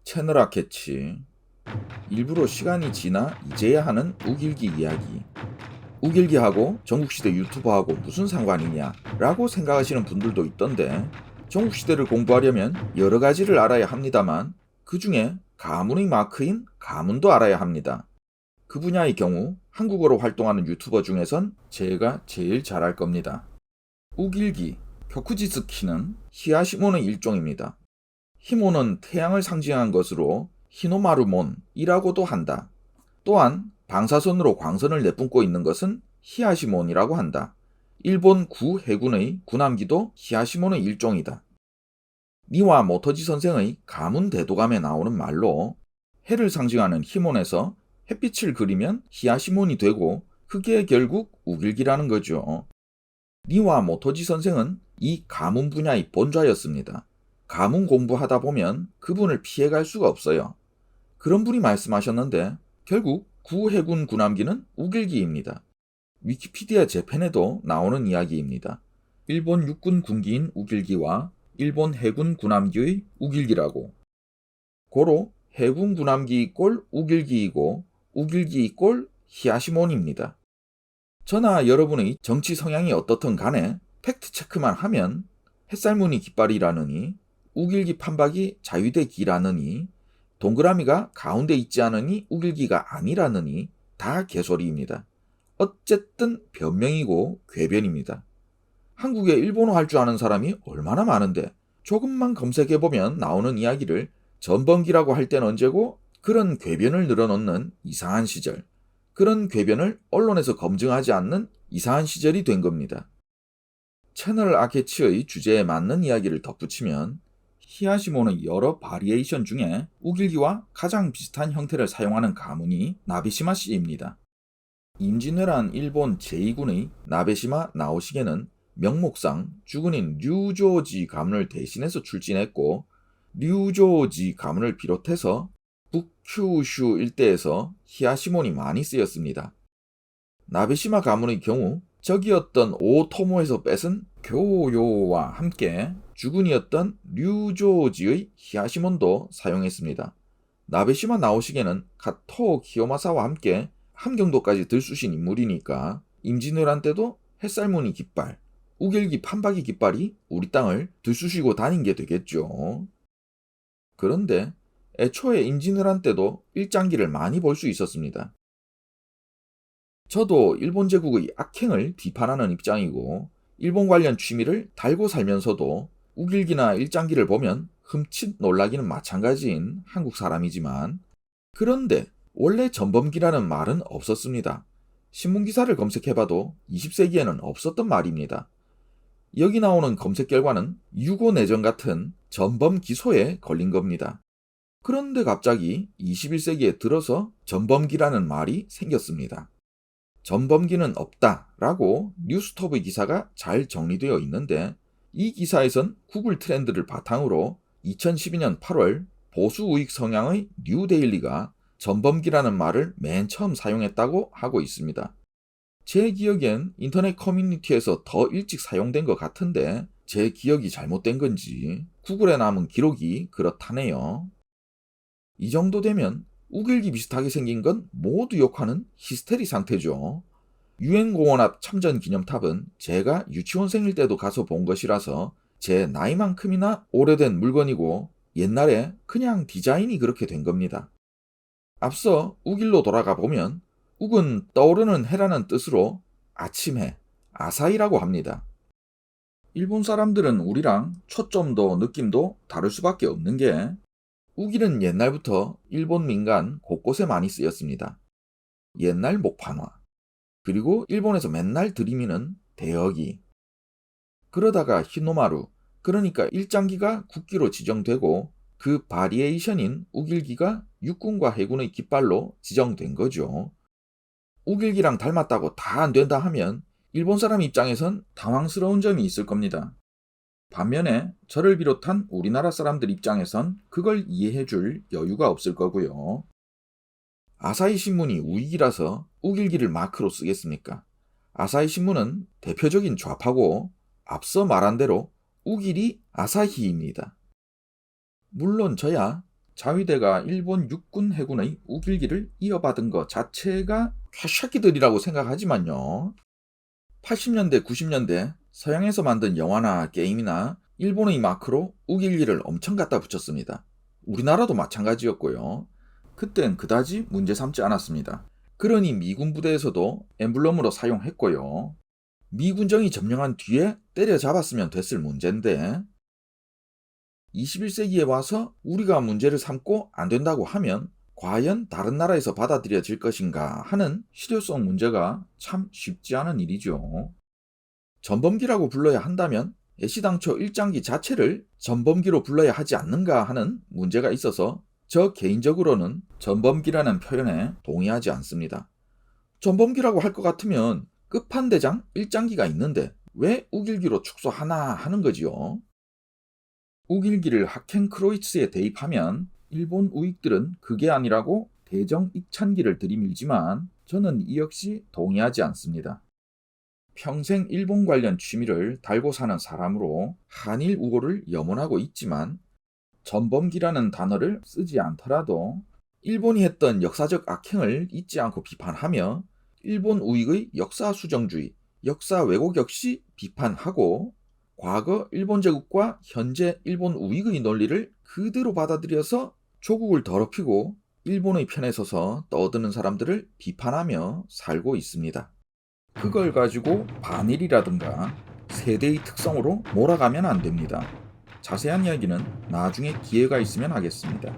채널아 캐치. 일부러 시간이 지나 이제야 하는 우길기 이야기. 우길기하고 전국시대 유튜버하고 무슨 상관이냐 라고 생각하시는 분들도 있던데, 전국시대를 공부하려면 여러 가지를 알아야 합니다만 그 중에 가문의 마크인 가문도 알아야 합니다. 그 분야의 경우 한국어로 활동하는 유튜버 중에선 제가 제일 잘할 겁니다. 우길기, 격후지스키는 히야시몬의 일종입니다. 히모는 태양을 상징한 것으로 히노마루몬이라고도 한다. 또한 방사선으로 광선을 내뿜고 있는 것은 히야시몬이라고 한다. 일본 구 해군의 군함기도 히야시몬의 일종이다. 니와 모토지 선생의 가문 대도감에 나오는 말로 해를 상징하는 히몬에서 햇빛을 그리면 히야시몬이 되고 그게 결국 우길기라는 거죠. 니와 모토지 선생은 이 가문 분야의 본좌였습니다. 가문 공부하다 보면 그분을 피해갈 수가 없어요. 그런 분이 말씀하셨는데 결국 구해군 군함기는 우길기입니다. 위키피디아 재팬에도 나오는 이야기입니다. 일본 육군 군기인 우길기와 일본 해군 군함기의 우길기라고. 고로 해군 군함기 꼴 우길기이고 우길기 꼴 히야시몬입니다. 저나 여러분의 정치 성향이 어떻든 간에 팩트 체크만 하면 햇살무늬 깃발이라느니 우길기 판박이 자유대 기라느니 동그라미가 가운데 있지 않으니 우길기가 아니라느니 다 개소리입니다. 어쨌든 변명이고 궤변입니다. 한국에 일본어 할 줄 아는 사람이 얼마나 많은데 조금만 검색해보면 나오는 이야기를 전범기라고 할 땐 언제고, 그런 궤변을 늘어놓는 이상한 시절, 그런 궤변을 언론에서 검증하지 않는 이상한 시절이 된 겁니다. 채널 아케치의 주제에 맞는 이야기를 덧붙이면 히야시몬의 여러 바리에이션 중에 우길기와 가장 비슷한 형태를 사용하는 가문이 나베시마 씨입니다. 임진왜란 일본 제2군의 나베시마 나오시게는 명목상 주군인 류조지 가문을 대신해서 출진했고, 류조지 가문을 비롯해서 북큐슈 일대에서 히야시몬이 많이 쓰였습니다. 나베시마 가문의 경우 적이었던 오토모에서 뺏은 교요와 함께 주군이었던 류조지의 히야시몬도 사용했습니다. 나베시마 나오시게는 카토 키요마사와 함께 함경도까지 들쑤신 인물이니까 임진왜란 때도 햇살무늬 깃발, 우길기 판박이 깃발이 우리 땅을 들쑤시고 다닌 게 되겠죠. 그런데 애초에 임진왜란 때도 일장기를 많이 볼 수 있었습니다. 저도 일본 제국의 악행을 비판하는 입장이고 일본 관련 취미를 달고 살면서도 우길기나 일장기를 보면 흠칫 놀라기는 마찬가지인 한국 사람이지만, 그런데 원래 전범기라는 말은 없었습니다. 신문기사를 검색해봐도 20세기에는 없었던 말입니다. 여기 나오는 검색 결과는 유고내전 같은 전범 기소에 걸린 겁니다. 그런데 갑자기 21세기에 들어서 전범기라는 말이 생겼습니다. 전범기는 없다라고 뉴스톱의 기사가 잘 정리되어 있는데, 이 기사에선 구글 트렌드를 바탕으로 2012년 8월 보수 우익 성향의 뉴데일리가 전범기라는 말을 맨 처음 사용했다고 하고 있습니다. 제 기억엔 인터넷 커뮤니티에서 더 일찍 사용된 것 같은데 제 기억이 잘못된 건지 구글에 남은 기록이 그렇다네요. 이 정도 되면 우길기 비슷하게 생긴 건 모두 욕하는 히스테리 상태죠. 유엔공원 앞 참전기념탑은 제가 유치원생일 때도 가서 본 것이라서 제 나이만큼이나 오래된 물건이고 옛날에 그냥 디자인이 그렇게 된 겁니다. 앞서 우길로 돌아가 보면 욱은 떠오르는 해라는 뜻으로 아침해, 아사히라고 합니다. 일본 사람들은 우리랑 초점도 느낌도 다를 수밖에 없는 게, 우길은 옛날부터 일본 민간 곳곳에 많이 쓰였습니다. 옛날 목판화, 그리고 일본에서 맨날 들이미는 대여기. 그러다가 히노마루, 그러니까 일장기가 국기로 지정되고 그 바리에이션인 우길기가 육군과 해군의 깃발로 지정된 거죠. 우길기랑 닮았다고 다 안 된다 하면 일본 사람 입장에선 당황스러운 점이 있을 겁니다. 반면에 저를 비롯한 우리나라 사람들 입장에선 그걸 이해해줄 여유가 없을 거고요. 아사히 신문이 우익이라서 우길기를 마크로 쓰겠습니까? 아사히 신문은 대표적인 좌파고 앞서 말한 대로 우길이 아사히입니다. 물론 저야 자위대가 일본 육군 해군의 우길기를 이어받은 것 자체가 개새끼들이라고 생각하지만요. 80년대, 90년대 서양에서 만든 영화나 게임이나 일본의 마크로 우길기를 엄청 갖다 붙였습니다. 우리나라도 마찬가지였고요. 그땐 그다지 문제 삼지 않았습니다. 그러니 미군 부대에서도 엠블럼으로 사용했고요. 미군정이 점령한 뒤에 때려잡았으면 됐을 문제인데 21세기에 와서 우리가 문제를 삼고 안 된다고 하면 과연 다른 나라에서 받아들여질 것인가 하는 실효성 문제가 참 쉽지 않은 일이죠. 전범기라고 불러야 한다면 애시당초 일장기 자체를 전범기로 불러야 하지 않는가 하는 문제가 있어서 저 개인적으로는 전범기라는 표현에 동의하지 않습니다. 전범기라고 할 것 같으면 끝판대장 일장기가 있는데 왜 우길기로 축소하나 하는 거지요. 우길기를 하켄크로이츠에 대입하면 일본 우익들은 그게 아니라고 대정 익찬기를 들이밀지만 저는 이 역시 동의하지 않습니다. 평생 일본 관련 취미를 달고 사는 사람으로 한일 우호를 염원하고 있지만 전범기라는 단어를 쓰지 않더라도 일본이 했던 역사적 악행을 잊지 않고 비판하며 일본 우익의 역사 수정주의, 역사 왜곡 역시 비판하고 과거 일본 제국과 현재 일본 우익의 논리를 그대로 받아들여서 조국을 더럽히고 일본의 편에 서서 떠드는 사람들을 비판하며 살고 있습니다. 그걸 가지고 반일이라든가 세대의 특성으로 몰아가면 안 됩니다. 자세한 이야기는 나중에 기회가 있으면 하겠습니다.